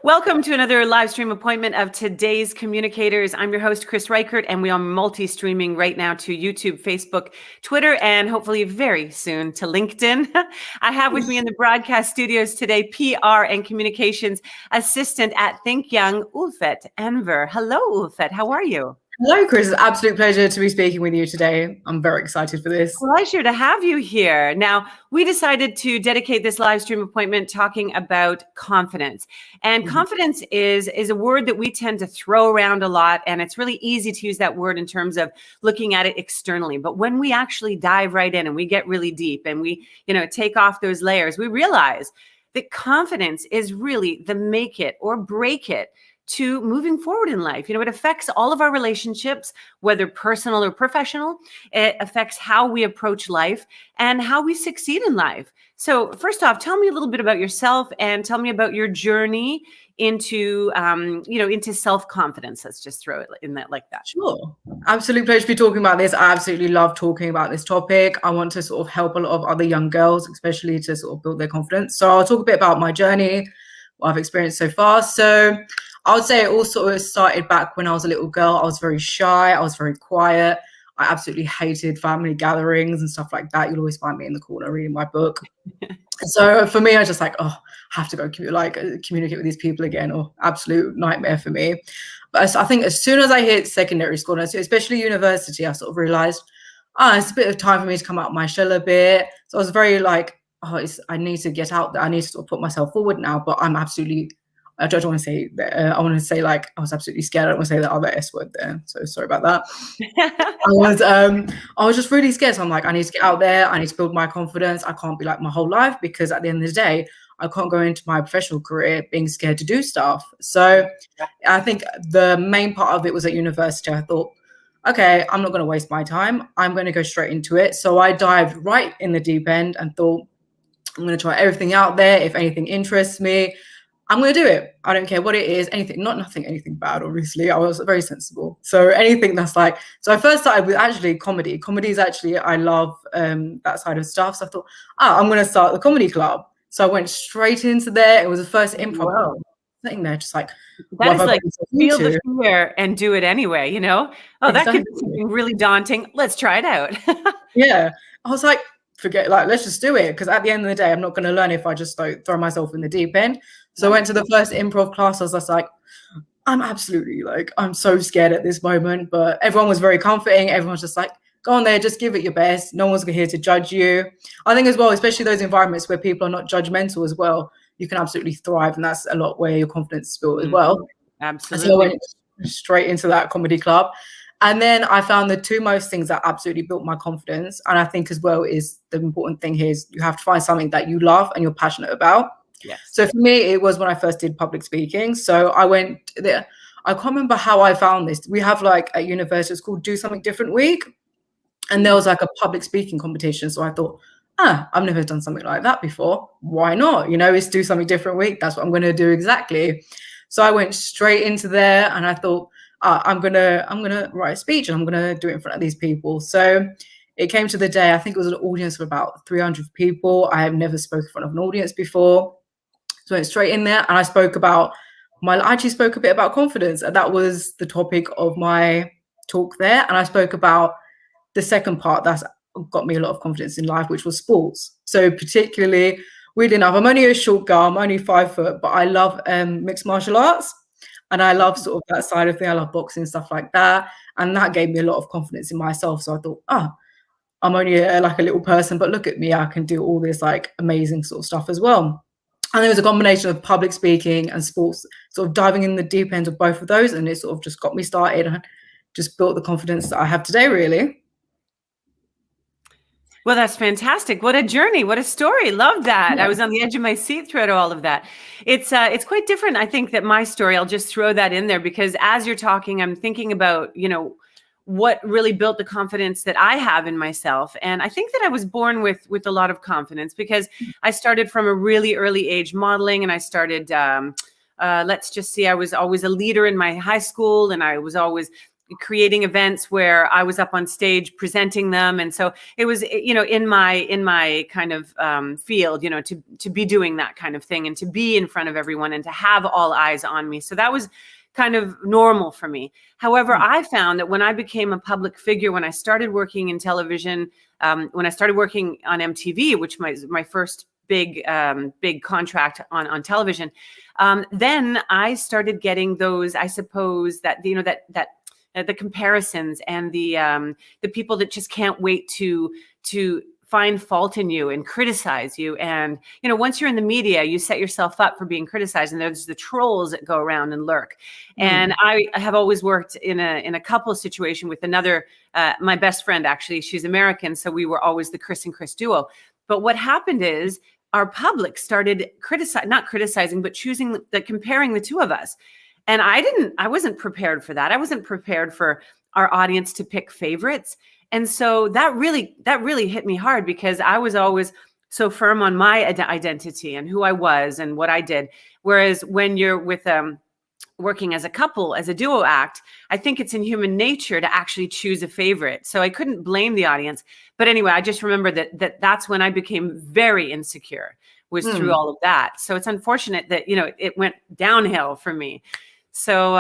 Welcome to another live stream appointment of today's Communicators. I'm your host, Kris Reichert, and we are multi-streaming right now to YouTube, Facebook, Twitter, and hopefully very soon to LinkedIn. I have with me in the broadcast studios today, PR and Communications Assistant at ThinkYoung, Ulfet Enver. Hello, Ulfet. How are you? Hello, Kris. It's an absolute pleasure to be speaking with you today. I'm very excited for this. Pleasure to have you here. Now, we decided to dedicate this live stream appointment talking about confidence. And confidence is a word that we tend to throw around a lot, and it's really easy to use that word in terms of looking at it externally. But when we actually dive right in and we get really deep and we, take off those layers, we realize that confidence is really the make it or break it to moving forward in life. It affects all of our relationships, whether personal or professional. It affects how we approach life and how we succeed in life. So first off, tell me a little bit about yourself and tell me about your journey into, into self-confidence. Let's just throw it in that like that. Sure. Absolute pleasure to be talking about this. I absolutely love talking about this topic. I want to sort of help a lot of other young girls, especially to sort of build their confidence. So I'll talk a bit about my journey, what I've experienced so far. So I would say it all sort of started back when I was a little girl. I was very shy. I was very quiet. I absolutely hated family gatherings and stuff like that. You'll always find me in the corner reading my book. So for me, I was just like, I have to go communicate with these people again, or absolute nightmare for me. But I think as soon as I hit secondary school, and especially university, I sort of realized, it's a bit of time for me to come out of my shell a bit. So I was very like, I need to get out there. I need to sort of put myself forward now, but I'm absolutely, I don't want to say that. I want to say like I was absolutely scared. I don't want to say the other S word there. So sorry about that. I was just really scared. So I'm like, I need to get out there. I need to build my confidence. I can't be like my whole life, because at the end of the day, I can't go into my professional career being scared to do stuff. So I think the main part of it was at university. I thought, okay, I'm not going to waste my time. I'm going to go straight into it. So I dived right in the deep end and thought, I'm going to try everything out there. If anything interests me, I'm going to do it. I don't care what it is, anything bad, obviously. I was very sensible. So anything that's like, so I first started with actually comedy. Comedy is actually, I love that side of stuff. So I thought, I'm going to start the comedy club. So I went straight into there. It was the first improv. Wow. Sitting there just like, that is like feel the fear and do it anyway, that could be something really daunting. Let's try it out. Yeah. I was like, let's just do it. Because at the end of the day, I'm not going to learn if I just throw myself in the deep end. So I went to the first improv class. I was just like, I'm so scared at this moment. But everyone was very comforting. Everyone was just like, go on there, just give it your best. No one's here to judge you. I think as well, especially those environments where people are not judgmental as well, you can absolutely thrive. And that's a lot where your confidence is built as well. Absolutely. So I went straight into that comedy club. And then I found the two most things that absolutely built my confidence. And I think as well is the important thing here is you have to find something that you love and you're passionate about. Yes. So for me, it was when I first did public speaking. So I went there. I can't remember how I found this. We have like at university, it's called Do Something Different Week. And there was like a public speaking competition. So I thought, I've never done something like that before. Why not? It's Do Something Different Week. That's what I'm going to do exactly. So I went straight into there and I thought, I'm gonna write a speech and I'm gonna do it in front of these people. So it came to the day, I think it was an audience of about 300 people. I have never spoken in front of an audience before. So I went straight in there and I actually spoke a bit about confidence. And that was the topic of my talk there. And I spoke about the second part that's got me a lot of confidence in life, which was sports. So particularly, weirdly enough, I'm only a short girl, I'm only 5 foot, but I love mixed martial arts. And I love sort of that side of thing. I love boxing, stuff like that. And that gave me a lot of confidence in myself. So I thought, I'm only like a little person, but look at me, I can do all this like amazing sort of stuff as well. And there was a combination of public speaking and sports, sort of diving in the deep end of both of those. And it sort of just got me started and just built the confidence that I have today, really. Well, that's fantastic. What a journey. What a story. Love that. Yeah. I was on the edge of my seat throughout all of that. It's quite different. I think that my story, I'll just throw that in there because as you're talking, I'm thinking about, what really built the confidence that I have in myself. And I think that I was born with a lot of confidence because I started from a really early age modeling and I started, let's just see, I was always a leader in my high school and I was always creating events where I was up on stage presenting them. And so it was, in my kind of field, to be doing that kind of thing and to be in front of everyone and to have all eyes on me. So that was kind of normal for me. However, I found that when I became a public figure, when I started working in television, when I started working on MTV, which was my first big contract on television, then I started getting those, I suppose, that the comparisons and the people that just can't wait to find fault in you and criticize you. And, once you're in the media, you set yourself up for being criticized, and there's the trolls that go around and lurk. And I have always worked in a couple situation with another, my best friend, actually, she's American. So we were always the Kris and Kris duo. But what happened is our public started not criticizing, but comparing the two of us. And I wasn't prepared for that. I wasn't prepared for our audience to pick favorites. And so that really hit me hard, because I was always so firm on my identity and who I was and what I did. Whereas when you're with working as a couple, as a duo act, I think it's in human nature to actually choose a favorite. So I couldn't blame the audience. But anyway, I just remember that's when I became very insecure, was through all of that. So it's unfortunate that, it went downhill for me. So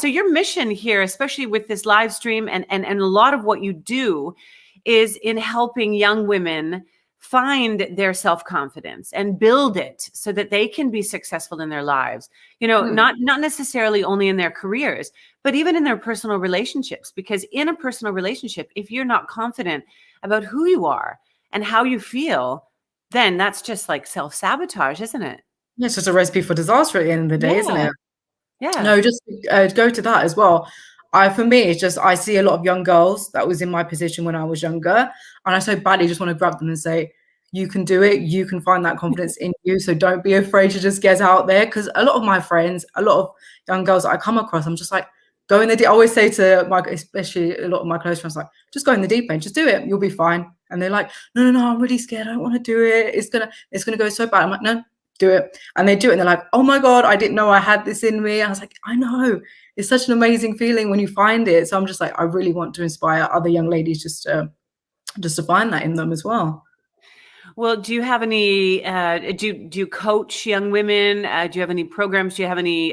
your mission here, especially with this live stream and a lot of what you do, is in helping young women find their self-confidence and build it so that they can be successful in their lives, not necessarily only in their careers, but even in their personal relationships. Because in a personal relationship, if you're not confident about who you are and how you feel, then that's just like self-sabotage, isn't it? Yeah, it's just a recipe for disaster at the end of the day, isn't it? Yeah. No, just go to that as well. For me, it's just, I see a lot of young girls that was in my position when I was younger, and I so badly just want to grab them and say, you can do it. You can find that confidence in you. So don't be afraid to just get out there. Because a lot of my friends, a lot of young girls that I come across, I'm just like, go in the deep. I always say to especially a lot of my close friends, like, just go in the deep end, just do it. You'll be fine. And they're like, no, I'm really scared. I don't want to do it. It's gonna go so bad. I'm like, no, do it. And they do it. And they're like, oh my God, I didn't know I had this in me. I was like, I know. It's such an amazing feeling when you find it. So I'm just like, I really want to inspire other young ladies just to find that in them as well. Well, do you have any, do you coach young women? Do you have any programs? Do you have any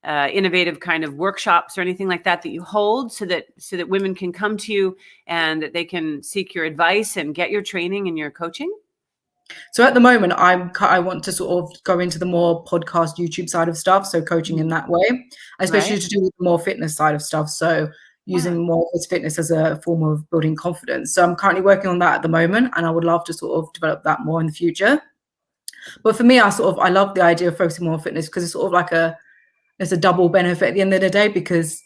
innovative kind of workshops or anything like that you hold so that women can come to you and that they can seek your advice and get your training and your coaching? So at the moment, I want to sort of go into the more podcast, YouTube side of stuff. So coaching in that way, especially to do with the more fitness side of stuff. So using more of fitness as a form of building confidence. So I'm currently working on that at the moment, and I would love to sort of develop that more in the future. But for me, I love the idea of focusing more on fitness, because it's sort of it's a double benefit at the end of the day, because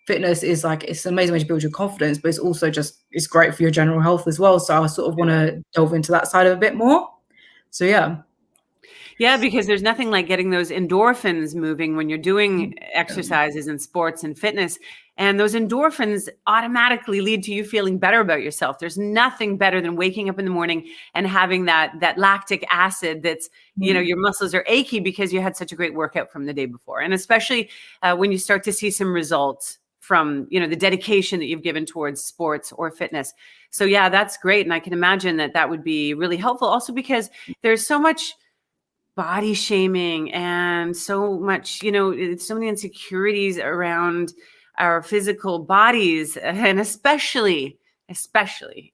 fitness is it's an amazing way to build your confidence, but it's also it's great for your general health as well. So I sort of want to delve into that side of a bit more. So yeah, because there's nothing like getting those endorphins moving when you're doing exercises and sports and fitness. And those endorphins automatically lead to you feeling better about yourself. There's nothing better than waking up in the morning and having that lactic acid that's, your muscles are achy because you had such a great workout from the day before. And especially when you start to see some results from, the dedication that you've given towards sports or fitness. So yeah, that's great. And I can imagine that would be really helpful also, because there's so much body shaming and so much, so many insecurities around our physical bodies, and especially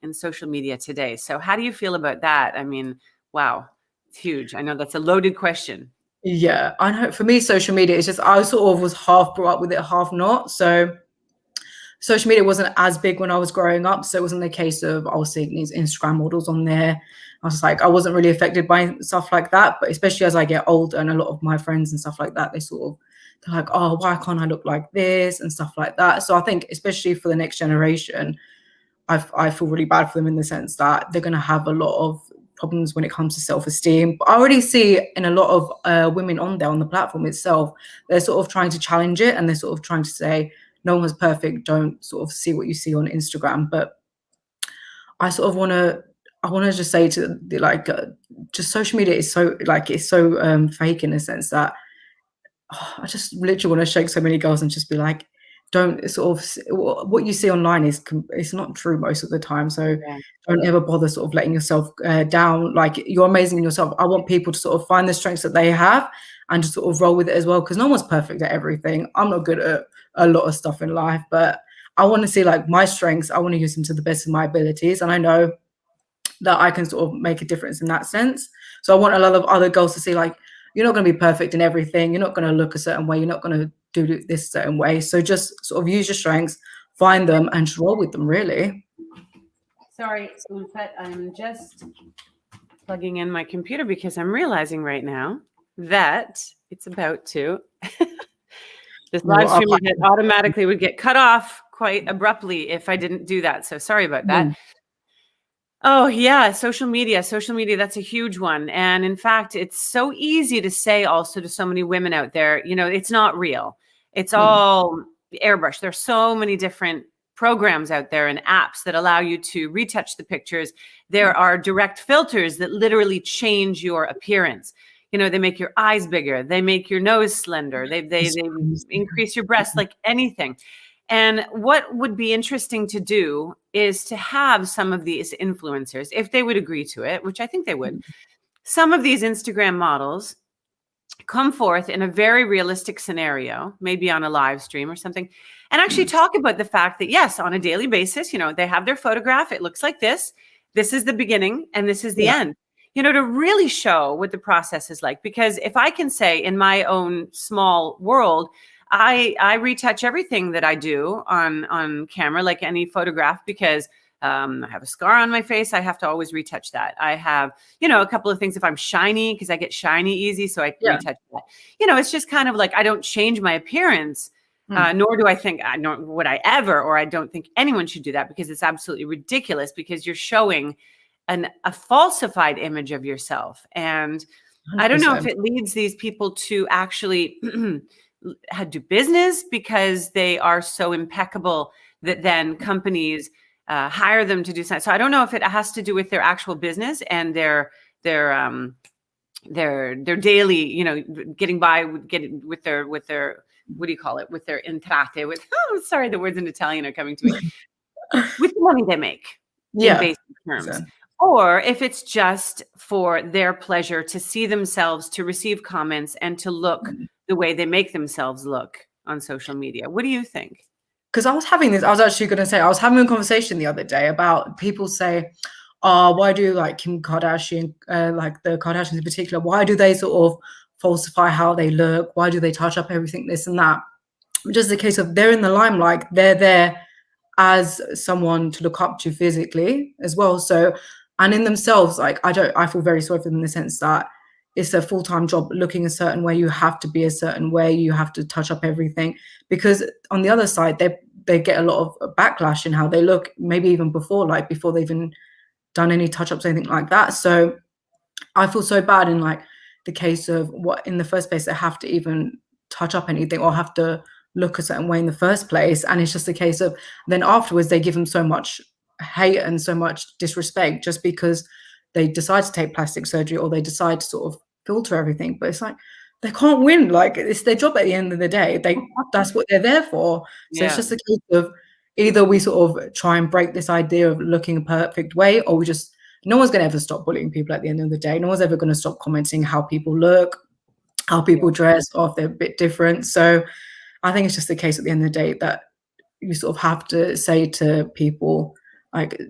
in social media today. So how do you feel about that? I mean, wow, it's huge. I know that's a loaded question. Yeah, I know. For me, social media is just, I sort of was half brought up with it, half not. So social media wasn't as big when I was growing up. So it wasn't the case of I was seeing these Instagram models on there. I was like, I wasn't really affected by stuff like that. But especially as I get older, and a lot of my friends and stuff like that, they're like, oh, why can't I look like this and stuff like that. So I think especially for the next generation, I feel really bad for them in the sense that they're going to have a lot of problems when it comes to self-esteem. But I already see in a lot of women on there on the platform itself, they're sort of trying to challenge it, and they're sort of trying to say, no one's perfect. Don't sort of see what you see on Instagram. But I sort of want to just say to just social media is so fake in a sense that I just literally want to shake so many girls and just be like, don't sort of, what you see online is it's not true most of the time. So Yeah. don't ever bother sort of letting yourself down. Like, you're amazing in yourself. I want people to sort of find the strengths that they have and to sort of roll with it as well, because no one's perfect at everything. I'm not good at a lot of stuff in life, but I want to see like my strengths. I want to use them to the best of my abilities, and I know that I can sort of make a difference in that sense. So I want a lot of other girls to see, like, you're not going to be perfect in everything. You're not going to look a certain way. You're not going to do this certain way. So just sort of use your strengths, find them, and just roll with them, really. Sorry, Ulfet, I'm just plugging in my computer because I'm realizing right now that it's about to. This live stream automatically would get cut off quite abruptly if I didn't do that. So sorry about that. Oh, yeah. Social media, that's a huge one. And in fact, it's so easy to say also to so many women out there, you know, it's not real. It's all airbrush. There's so many different programs out there and apps that allow you to retouch the pictures. There are direct filters that literally change your appearance. You know, they make your eyes bigger. They make your nose slender. They increase your breasts, like anything. And what would be interesting to do is to have some of these influencers, if they would agree to it, which I think they would, some of these Instagram models come forth in a very realistic scenario, maybe on a live stream or something, and actually talk about the fact that, yes, on a daily basis, you know, they have their photograph. It looks like this. This is the beginning and this is the end. You know, to really show what the process is like. Because if I can say in my own small world, I retouch everything that I do on camera, like any photograph, because I have a scar on my face. I have to always retouch that. I have, you know, a couple of things. If I'm shiny, because I get shiny easy, so I retouch that. You know, it's just kind of like, I don't change my appearance, nor do I think, nor would I ever, or I don't think anyone should do that, because it's absolutely ridiculous, because you're showing a falsified image of yourself. And 100%. I don't know if it leads these people to actually do business, because they are so impeccable that then companies hire them to do something. So I don't know if it has to do with their actual business and their daily, you know, getting by with their what do you call it, with their entrate, with sorry, the words in Italian are coming to me, with the money they make in basic terms. Or if it's just for their pleasure, to see themselves, to receive comments, and to look the way they make themselves look on social media. What do you think? Because I was actually going to say, I was having a conversation the other day about people say, why do like Kim Kardashian, like the Kardashians in particular, why do they sort of falsify how they look? Why do they touch up everything, this and that? Just the case of, they're in the limelight, they're there as someone to look up to physically as well. So, and in themselves, like, I feel very sorry for them in the sense that it's a full-time job looking a certain way. You have to be a certain way. You have to touch up everything, because on the other side, they get a lot of backlash in how they look, maybe even before they've even done any touch-ups, anything like that. So I feel so bad in like the case of what in the first place they have to even touch up anything or have to look a certain way in the first place. And it's just a case of then afterwards they give them so much hate and so much disrespect just because they decide to take plastic surgery or they decide to sort of filter everything. But it's like, they can't win. Like, it's their job at the end of the day. That's what they're there for. So it's just a case of either we sort of try and break this idea of looking a perfect way, or we just, no one's going to ever stop bullying people at the end of the day. No one's ever going to stop commenting how people look, how people dress, or if they're a bit different. So I think it's just the case at the end of the day that you sort of have to say to people, like,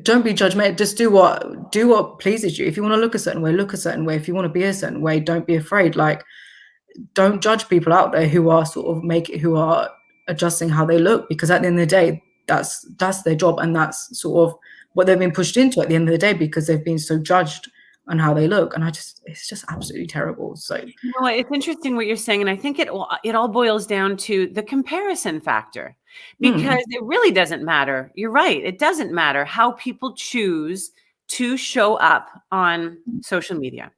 don't be judgmental. Just do what pleases you. If you want to look a certain way, look a certain way. If you want to be a certain way, don't be afraid. Like, don't judge people out there who are sort of who are adjusting how they look, because at the end of the day, that's their job, and that's sort of what they've been pushed into at the end of the day, because they've been so judged on how they look. And it's just absolutely terrible. So, you know, it's interesting what you're saying, and I think it all boils down to the comparison factor, because it really doesn't matter. You're right. It doesn't matter how people choose to show up on social media.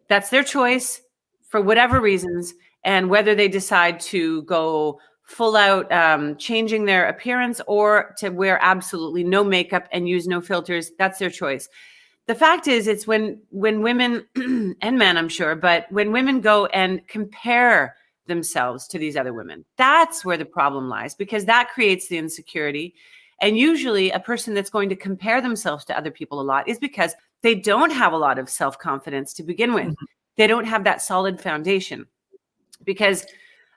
That's their choice for whatever reasons, and whether they decide to go full out changing their appearance or to wear absolutely no makeup and use no filters, that's their choice. The fact is, it's when women and men, I'm sure, but when women go and compare themselves to these other women. That's where the problem lies, because that creates the insecurity. And usually a person that's going to compare themselves to other people a lot is because they don't have a lot of self-confidence to begin with. They don't have that solid foundation. Because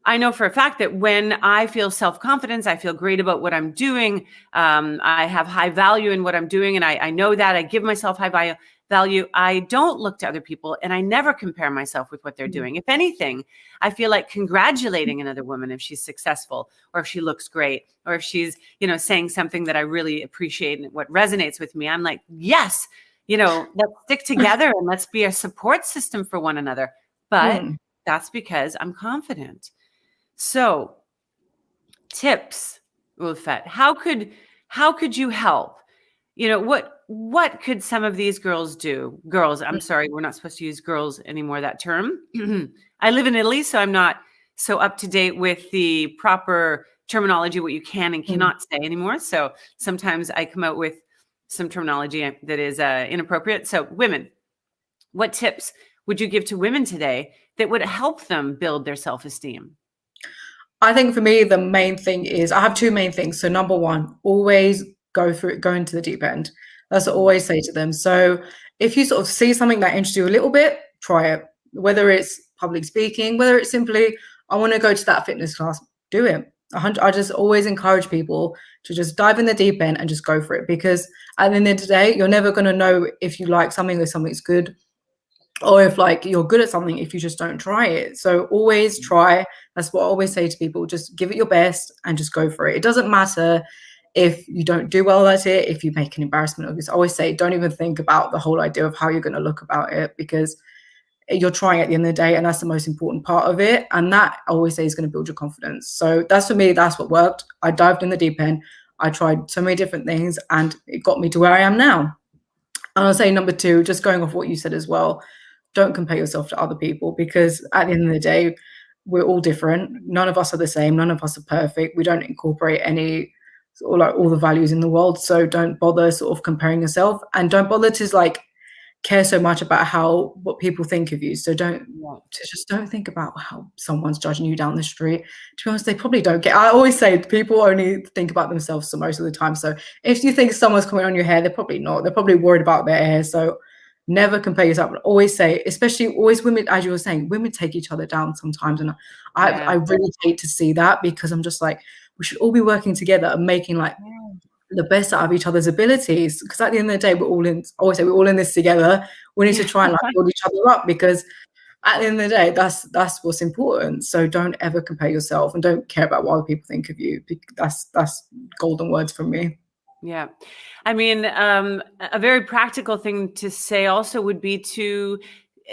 I know for a fact that when I feel self-confidence, I feel great about what I'm doing. I have high value in what I'm doing. And I know that I give myself high value. I don't look to other people, and I never compare myself with what they're doing. If anything, I feel like congratulating another woman if she's successful, or if she looks great, or if she's, saying something that I really appreciate and what resonates with me. I'm like, yes, let's stick together and let's be a support system for one another. But that's because I'm confident. So, tips, Ulfet, how could you help? What could some of these girls do? Girls, I'm sorry, we're not supposed to use girls anymore, that term. I live in Italy, so I'm not so up to date with the proper terminology, what you can and cannot say anymore. So sometimes I come out with some terminology that is inappropriate. So women, what tips would you give to women today that would help them build their self-esteem? I think for me, the main thing is I have two main things. So number one, always go into the deep end. That's what I always say to them. So if you sort of see something that interests you a little bit, try it. Whether it's public speaking, whether it's simply, I want to go to that fitness class, do it. I just always encourage people to just dive in the deep end and just go for it. Because at the end of the day, you're never going to know if you like something or something's good, or if you're good at something if you just don't try it. So always try. That's what I always say to people. Just give it your best and just go for it. It doesn't matter if you don't do well at it, if you make an embarrassment of this. I always say, don't even think about the whole idea of how you're going to look about it, because you're trying at the end of the day, and that's the most important part of it. And that, I always say, is going to build your confidence. So that's, for me, that's what worked. I dived in the deep end. I tried so many different things, and it got me to where I am now. And I'll say number two, just going off what you said as well, don't compare yourself to other people, because at the end of the day, we're all different. None of us are the same. None of us are perfect. We don't incorporate any or all the values in the world. So don't bother sort of comparing yourself, and don't bother to care so much about what people think of you. So just don't think about how someone's judging you down the street. To be honest, they probably don't get. I always say people only think about themselves so most of the time. So if you think someone's commenting on your hair, they're probably not. They're probably worried about their hair. So never compare yourself. I always say, especially always women, as you were saying, women take each other down sometimes. And I really hate to see that, because I'm just like, we should all be working together and making the best out of each other's abilities. Because at the end of the day, I always say we're all in this together. We need to try and build each other up, because at the end of the day, that's what's important. So don't ever compare yourself, and don't care about what other people think of you. That's golden words from me. Yeah. I mean, a very practical thing to say also would be to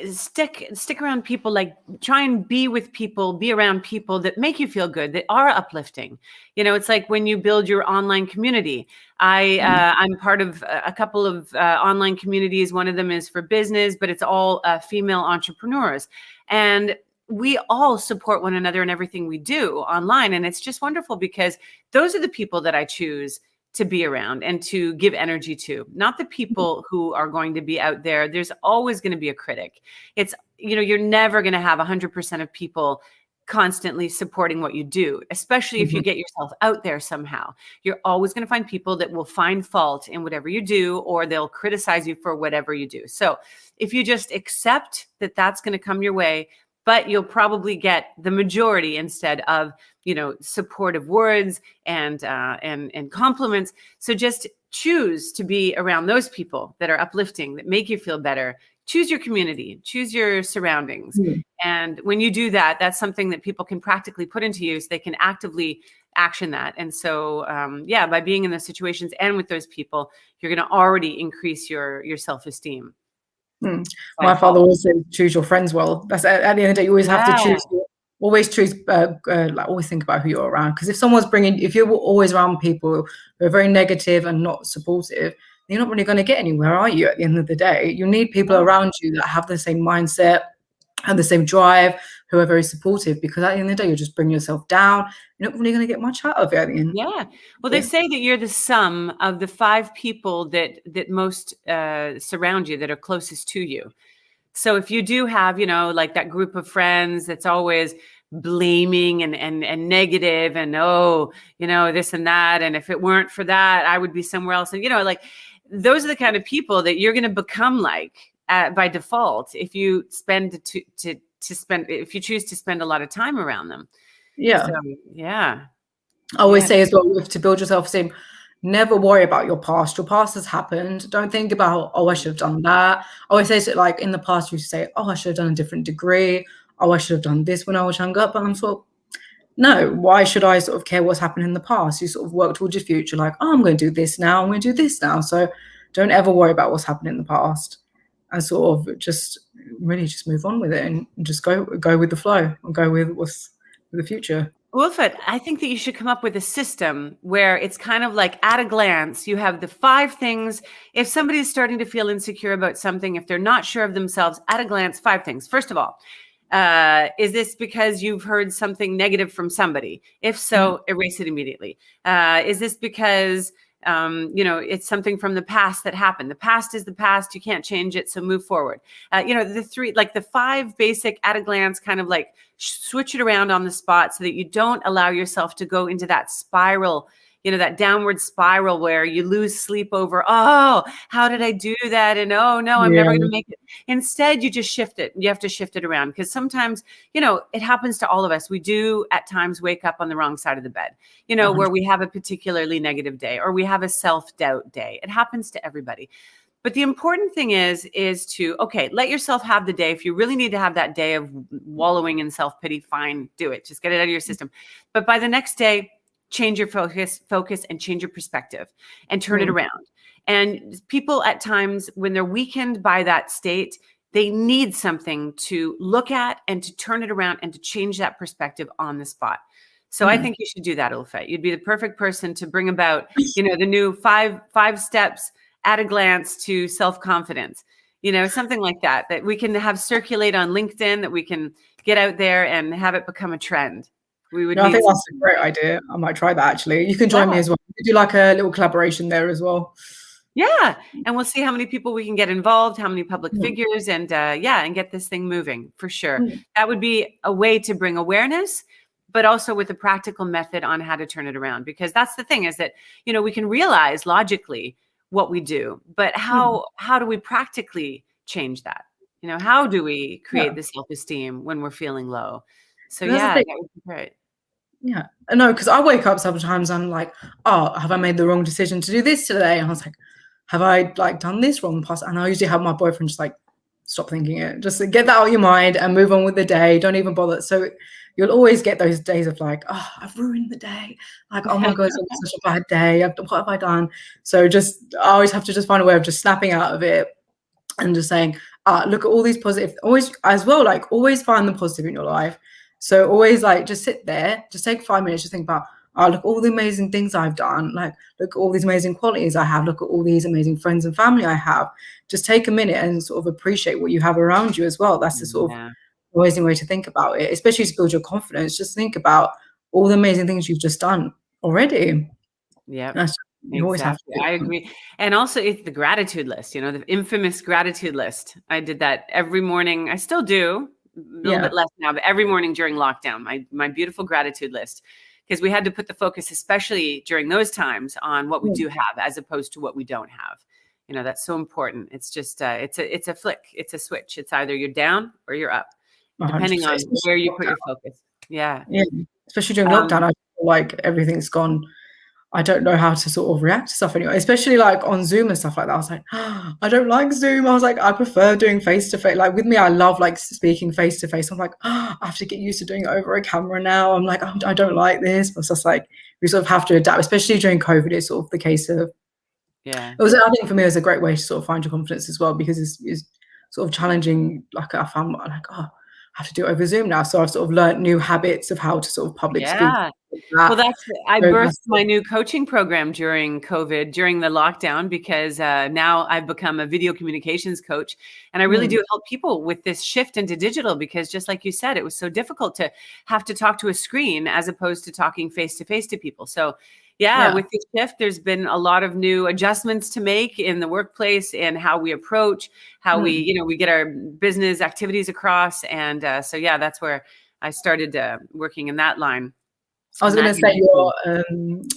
stick around people, try and be around people that make you feel good, that are uplifting. It's like when you build your online community. I'm part of a couple of online communities. One of them is for business, but it's all female entrepreneurs. And we all support one another in everything we do online. And it's just wonderful, because those are the people that I choose to be around and to give energy to, not the people who are going to be out there. There's always going to be a critic. It's, you're never going to have 100% of people constantly supporting what you do, especially if you get yourself out there somehow. You're always going to find people that will find fault in whatever you do, or they'll criticize you for whatever you do. So if you just accept that that's going to come your way, but you'll probably get the majority instead of, supportive words and compliments. So just choose to be around those people that are uplifting, that make you feel better. Choose your community, choose your surroundings. And when you do that, that's something that people can practically put into use. They can actively action that. And so, by being in those situations and with those people, you're going to already increase your self-esteem. My father always said, choose your friends well. That's at the end of the day, you always have to choose. Always choose. Always think about who you're around. Because if you're always around people who are very negative and not supportive, you're not really going to get anywhere, are you? At the end of the day, you need people around you that have the same mindset and the same drive, who are very supportive. Because at the end of the day, you're just bringing yourself down. You're not really going to get much out of it at the end. Yeah. Well, they say that you're the sum of the 5 people that most surround you, that are closest to you. So if you do have, that group of friends that's always blaming and negative and, oh, this and that. And if it weren't for that, I would be somewhere else. And, like those are the kind of people that you're going to become like by default if you if you choose to spend a lot of time around them. Yeah. So, yeah. I always say as well, to build your self-esteem, never worry about your past. Your past has happened. Don't think about, oh, I should have done that. I always say, so, like in the past, you say, oh, I should have done a different degree. Oh, I should have done this when I was younger. But I'm sort of, no, why should I sort of care what's happened in the past? You sort of work towards your future, like, oh, I'm going to do this now. I'm going to do this now. So don't ever worry about what's happened in the past, and sort of just really just move on with it and just go with the flow and go with what's the future. Ulfet, I think that you should come up with a system where it's kind of like at a glance, you have the 5 things. If somebody's starting to feel insecure about something, if they're not sure of themselves, at a glance, 5 things. First of all, is this because you've heard something negative from somebody? If so, erase it immediately. Is this because it's something from the past that happened? The past is the past. You can't change it. So move forward. The 5 basic at a glance kind of like switch it around on the spot so that you don't allow yourself to go into that spiral, that downward spiral where you lose sleep over, oh, how did I do that? And oh no, I'm never going to make it. Instead, you just shift it. You have to shift it around because sometimes, it happens to all of us. We do at times wake up on the wrong side of the bed, where we have a particularly negative day or we have a self-doubt day. It happens to everybody. But the important thing is to, okay, let yourself have the day. If you really need to have that day of wallowing in self-pity, fine, do it. Just get it out of your system. But by the next day, change your focus and change your perspective and turn it around. And people at times, when they're weakened by that state, they need something to look at and to turn it around and to change that perspective on the spot. So I think you should do that, Ulfet. You'd be the perfect person to bring about, the new five steps at a glance to self-confidence, something like that we can have circulate on LinkedIn, that we can get out there and have it become a trend. I think that's a great idea. I might try that actually. You can join me as well. We could do like a little collaboration there as well. Yeah. And we'll see how many people we can get involved, how many public figures, and and get this thing moving for sure. That would be a way to bring awareness, but also with a practical method on how to turn it around. Because that's the thing is that, we can realize logically what we do, but how do we practically change that? How do we create the self-esteem when we're feeling low? So that would be great. Yeah, no, because I wake up sometimes, I'm like, oh, have I made the wrong decision to do this today? And I was like, have I done this wrong past? And I usually have my boyfriend just like, stop thinking it, just get that out of your mind and move on with the day. Don't even bother. So you'll always get those days of like, oh, I've ruined the day. Like, oh my God, it's such a bad day. What have I done? So I always have to just find a way of just snapping out of it and just saying, look at all these positive, always as well, like always find the positive in your life. So always just sit there, just take 5 minutes, just think about, look at all the amazing things I've done. Like, look at all these amazing qualities I have. Look at all these amazing friends and family I have. Just take a minute and sort of appreciate what you have around you as well. That's the sort of amazing way to think about it, especially to build your confidence. Just think about all the amazing things you've just done already. Yeah. You always have to. I agree. And also it's the gratitude list, the infamous gratitude list. I did that every morning. I still do. A little bit less now, but every morning during lockdown, my beautiful gratitude list, because we had to put the focus, especially during those times, on what we do have as opposed to what we don't have. That's so important. It's just, it's a flick, it's a switch. It's either you're down or you're up, depending on where you put your focus. Yeah. Yeah. Especially during lockdown, I feel like everything's gone. I don't know how to sort of react to stuff anyway, especially like on Zoom and stuff like that. I was like, oh, I don't like Zoom. I was like, I prefer doing face-to-face. Like with me, I love like speaking face-to-face. I'm like, oh, I have to get used to doing it over a camera now. I'm like, I don't like this. But it's just like, we sort of have to adapt, especially during COVID. It's sort of the case of, I think for me, it was a great way to sort of find your confidence as well, because it's sort of challenging. Like I found like, oh, I have to do it over Zoom now. So I've sort of learned new habits of how to sort of public speak. Well, I birthed my new coaching program during COVID, during the lockdown, because now I've become a video communications coach. And I really do help people with this shift into digital, because just like you said, it was so difficult to have to talk to a screen as opposed to talking face to face to people. So with the shift, there's been a lot of new adjustments to make in the workplace and how we approach, how we get our business activities across. And that's where I started working in that line. I was going to say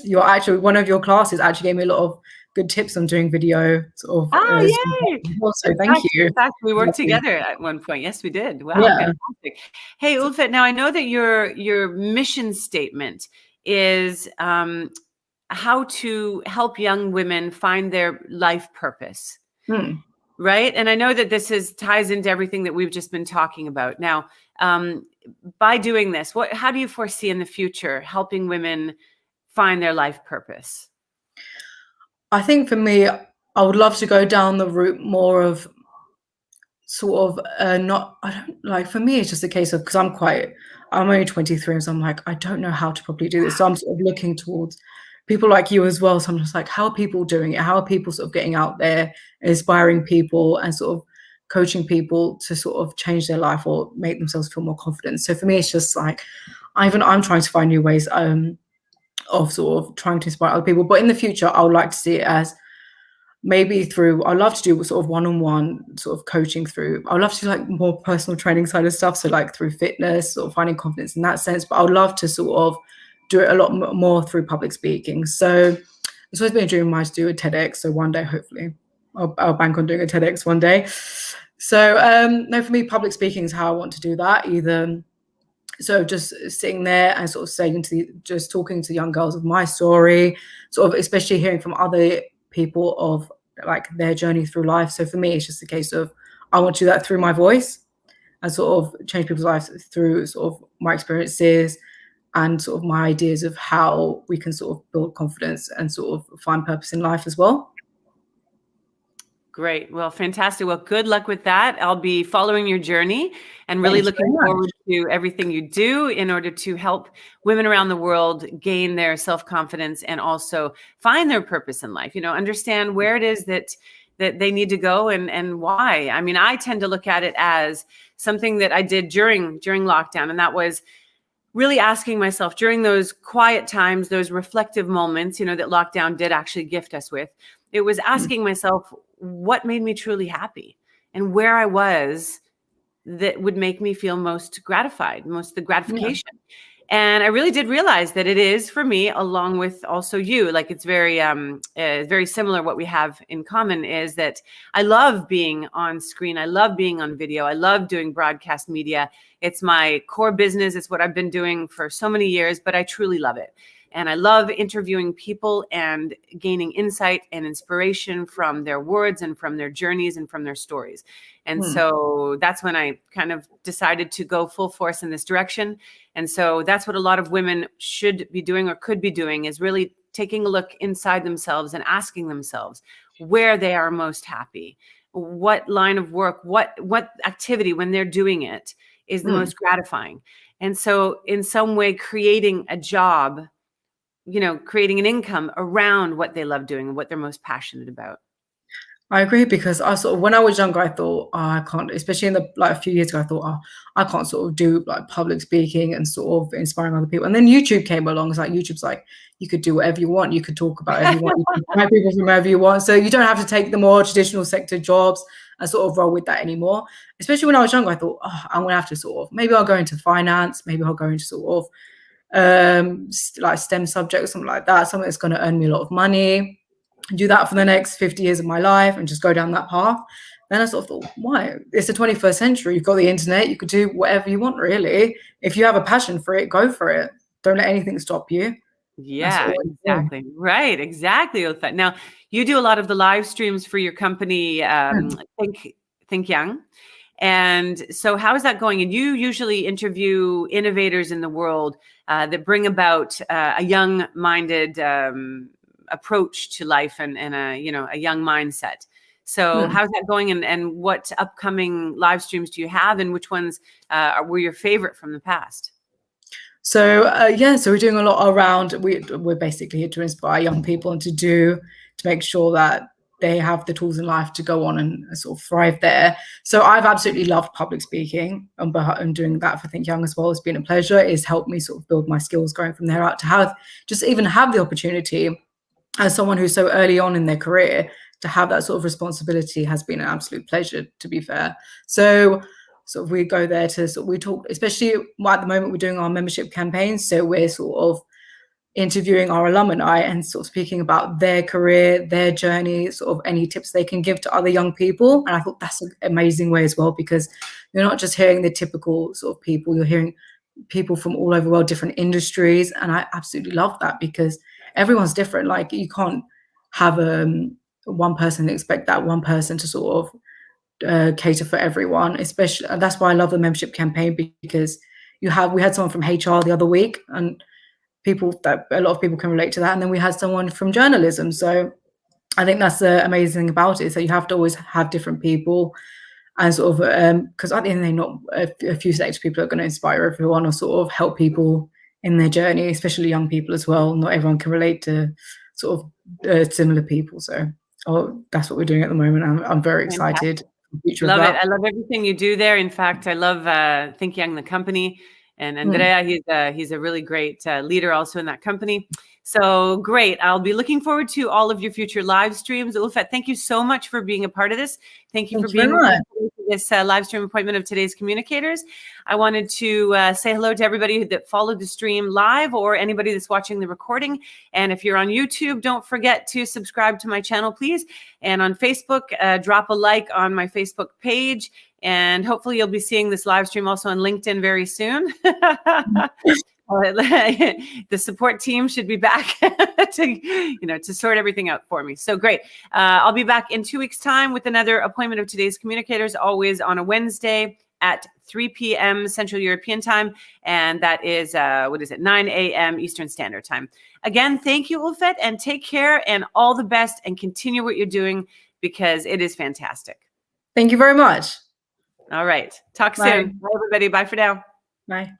your actually one of your classes actually gave me a lot of good tips on doing video sort of. Yay! So thank you. In fact, we worked together at one point. Yes, we did. Wow, Yeah. fantastic. Hey, Ulfet, now I know that your mission statement is how to help young women find their life purpose. Right. And I know that this ties into everything that we've just been talking about. Now, by doing this, how do you foresee in the future helping women find their life purpose? I think for me, I would love to go down the route more of sort of for me, it's just a case of, because I'm only 23, so I'm like, I don't know how to properly do this. So I'm sort of looking towards people like you as well. So I'm just like, how are people doing it? How are people sort of getting out there, inspiring people and sort of coaching people to sort of change their life or make themselves feel more confident? So for me, it's just like, I'm trying to find new ways of sort of trying to inspire other people. But in the future, I would like to see it as maybe I love to do sort of one-on-one sort of coaching through. I would love to do like more personal training side of stuff. So like through fitness or finding confidence in that sense. But I would love to sort of do it a lot more through public speaking. So it's always been a dream of mine to do a TEDx. So one day, hopefully, I'll bank on doing a TEDx one day. So no, for me, public speaking is how I want to do that. Either so just sitting there and sort of just talking to young girls of my story, sort of especially hearing from other people of like their journey through life. So for me, it's just a case of I want to do that through my voice and sort of change people's lives through sort of my experiences and sort of my ideas of how we can sort of build confidence and sort of find purpose in life as well. Great. Well, fantastic. Well, good luck with that. I'll be following your journey and really looking forward to everything you do in order to help women around the world gain their self-confidence and also find their purpose in life, understand where it is that they need to go and why. I mean, I tend to look at it as something that I did during lockdown, and that was really asking myself during those quiet times, those reflective moments, that lockdown did actually gift us with. It was asking myself what made me truly happy and where I was that would make me feel most gratified, most the gratification. Yeah. And I really did realize that it is for me, along with also you, like it's very similar. What we have in common is that I love being on screen. I love being on video. I love doing broadcast media. It's my core business. It's what I've been doing for so many years, but I truly love it. And I love interviewing people and gaining insight and inspiration from their words and from their journeys and from their stories. And so that's when I kind of decided to go full force in this direction. And so that's what a lot of women should be doing or could be doing, is really taking a look inside themselves and asking themselves where they are most happy, what line of work, what activity when they're doing it is the most gratifying. And so in some way creating a job, creating an income around what they love doing and what they're most passionate about. I agree, because I sort of, when I was younger, I thought, I can't, especially in a few years ago, I thought, I can't sort of do like public speaking and sort of inspiring other people. And then YouTube came along. It's like, YouTube's like, you could do whatever you want. You could talk about whatever you want. You can find people from wherever you want. So you don't have to take the more traditional sector jobs and sort of roll with that anymore. Especially when I was younger, I thought, I'm going to have to sort of, maybe I'll go into finance. Maybe I'll go into sort of like STEM subject or something like that. Something that's going to earn me a lot of money. Do that for the next 50 years of my life and just go down that path. Then I sort of thought, why? It's the 21st century. You've got the internet. You could do whatever you want, really. If you have a passion for it, go for it. Don't let anything stop you. Yeah, exactly. Right. Exactly. Now, you do a lot of the live streams for your company, ThinkYoung. And so how is that going? And you usually interview innovators in the world that bring about a young-minded approach to life and a young mindset. So how's that going? And what upcoming live streams do you have? And which ones were your favorite from the past? So so we're doing a lot around. We're basically here to inspire young people and to make sure that they have the tools in life to go on and sort of thrive there. So I've absolutely loved public speaking and doing that for ThinkYoung as well. It's been a pleasure. It's helped me sort of build my skills going from there out to even have the opportunity as someone who's so early on in their career to have that sort of responsibility has been an absolute pleasure, to be fair. So sort of we go there to sort of, we talk, especially at the moment we're doing our membership campaign, so we're sort of interviewing our alumni and sort of speaking about their career, their journey, sort of any tips they can give to other young people. And I thought that's an amazing way as well, because you're not just hearing the typical sort of people, you're hearing people from all over the world, different industries. And I absolutely love that, because everyone's different. Like, you can't have one person and expect that one person to sort of cater for everyone, especially. And that's why I love the membership campaign, because we had someone from HR the other week, and a lot of people can relate to that. And then we had someone from journalism. So I think that's the amazing about it. So you have to always have different people, and sort of, because at the end of the day, not a few selected people are going to inspire everyone or sort of help people in their journey, especially young people as well. Not everyone can relate to sort of similar people. So that's what we're doing at the moment. I'm very excited. Love it. I love everything you do there. In fact, I love ThinkYoung, the company. And Andrea, he's a really great leader also in that company. So great. I'll be looking forward to all of your future live streams. Ulfet, thank you so much for being a part of this. Thank you for being a part of this live stream appointment of today's Communicators. I wanted to say hello to everybody that followed the stream live, or anybody that's watching the recording. And if you're on YouTube, don't forget to subscribe to my channel, please. And on Facebook, drop a like on my Facebook page. And hopefully you'll be seeing this live stream also on LinkedIn very soon. The support team should be back to sort everything out for me. So great. I'll be back in 2 weeks' time with another appointment of today's Communicators, always on a Wednesday at 3 p.m. Central European Time. And that is, 9 a.m. Eastern Standard Time. Again, thank you, Ulfet, and take care and all the best, and continue what you're doing, because it is fantastic. Thank you very much. All right. Talk soon. Bye, everybody. Bye for now. Bye.